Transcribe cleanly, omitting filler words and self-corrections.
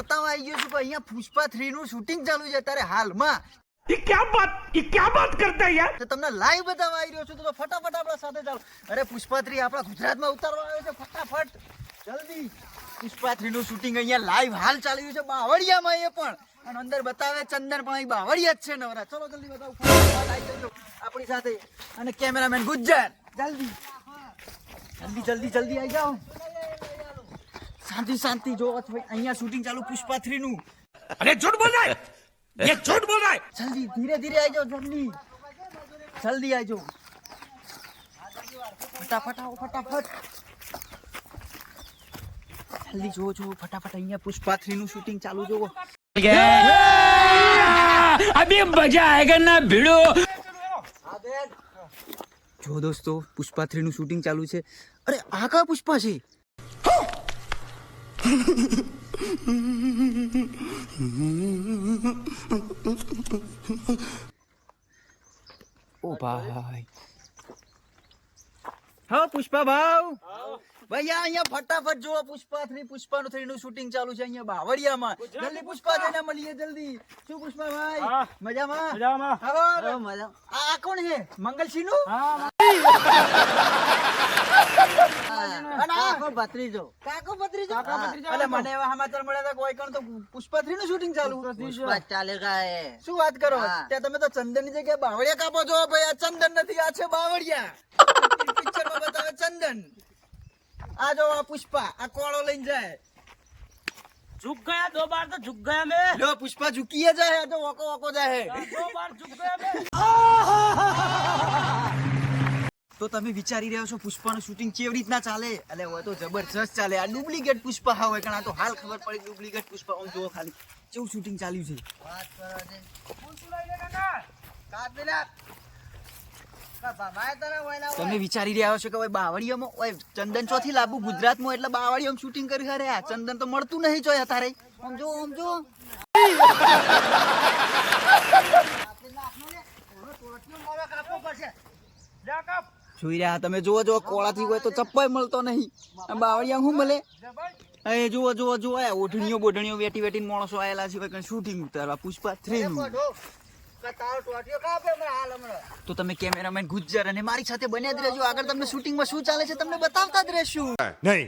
બતાવવા આવી ગયો છું કે અહીંયા પુષ્પા 3 નું શૂટિંગ ચાલુ છે અત્યારે હાલમાં। ये क्या बात करता है यार। તો તમને લાઈવ બતાવવા આવી રહ્યો છું તો ફટાફટ આપણા સાથે ચાલો। અરે પુષ્પા 3 આપણા ગુજરાતમાં ઉતારવા આવ્યો છે, ફટાફટ જલ્દી। પુષ્પા 3 નું શૂટિંગ અહીંયા લાઈવ હાલ ચાલી રહ્યું છે બાવળિયામાં, એ પણ અને અંદર બતાવે ચંદન પણ અહીં બાવળિયા જ છે નવરા। ચલો જલ્દી બતાવો, ફટાફટ આવી જજો આપણી સાથે અને કેમેરામેન ગુજ્જર જલ્દી જલ્દી જલ્દી જલ્દી આવી જાઓ। શાંતિ શાંતિ જો અહીંયા શૂટિંગ ચાલુ પુષ્પા 3 નું। अरे झूठ बोल रहा है, ये झूठ बोल रहा है। जल्दी धीरे धीरे आ जाओ, जल्दी जल्दी आ जाओ, फटाफट आओ फटाफट जल्दी जो जो फटाफट અહીંયા પુષ્પા 3 નું શૂટિંગ ચાલુ જો। अभी मजा आएगा ना भिड़ो। જો દોસ્તો પુષ્પા 3 નું શૂટિંગ ચાલુ છે। અરે આ કા પુષ્પા છે? ઓ ભાઈ હા પુષ્પા ભાવ ભૈયા અહીંયા ફટાફટ જો પુષ્પા 3 પુષ્પા 3 નું શૂટિંગ ચાલુ છે અહીંયા બાવળિયામાં। જલ્દી પુષ્પા જઈને મળીએ જલ્દી। શું પુષ્પા ભાઈ મજામાં? મજામાં આવો મજા। આ કોણ છે? મંગલસિંહ નું? કાકો ભત્રીજો અલે મને એવા સમાચાર મળ્યા હતા કોઈ કણ તો પુષ્પા 3 નું શૂટિંગ ચાલુ ચાલેગા હે। શું વાત કરો ત્યાં તમે તો ચંદન ની જગ્યાએ બાવળિયા કાપો છો ભાઈ। આ ચંદન નથી, આ છે બાવળિયા। પિક્ચર માં બતાવે ચંદન, આ જો આ પુષ્પા આ કોળો લઈને જાય। झुक गया 2 बार तो झुक गया मैं। લો પુષ્પા ઝુકીએ જાય, આ તો વકો વકો જાય। 2 बार झुक गया मैं। તો તમે વિચારી રહ્યા છો પુષ્પાનું શૂટિંગ કેવી રીતના ચાલે? એટલે હોય તો જબરજસ્ત ચાલે। આ ડુપ્લિકેટ પુષ્પા હોય કારણ આ તો હાલ ખબર પડી ડુપ્લિકેટ પુષ્પા। આમ જુઓ ખાલી કેવું શૂટિંગ ચાલ્યું છે। વાત કરો દે કોણ સુરાઈ લેગા ના કાટ દેલા કા બાબાએ તરા હોય ના। તમે વિચારી રહ્યા છો કે ઓય બાવળિયામાં ઓય ચંદન ચોથી લાબુ ગુજરાતમાં એટલે બાવળિયામાં શૂટિંગ કરી હરે। આ ચંદન તો મળતું નહીં જોય તારે। આમ જો જોઈ રહ્યા તમે જુઓ જો કોળાથી હોય તો ચપ્પાય મળતો નહીં, બાવળિયા શું મળે? એ જુઓ જુઓ જુઓ ઓઢણીઓ બોઢણીઓ વેટી વેટીને માણસો આવેલા છે શૂટિંગ ઉતારવા પુષ્પા 3 નું। તો તમે કેમેરામેન ગુજ્જર અને મારી સાથે બન્યા જ રહેજો। આગળ તમને શૂટિંગમાં શું ચાલે છે તમને બતાવતા જ રહેશું। नहीं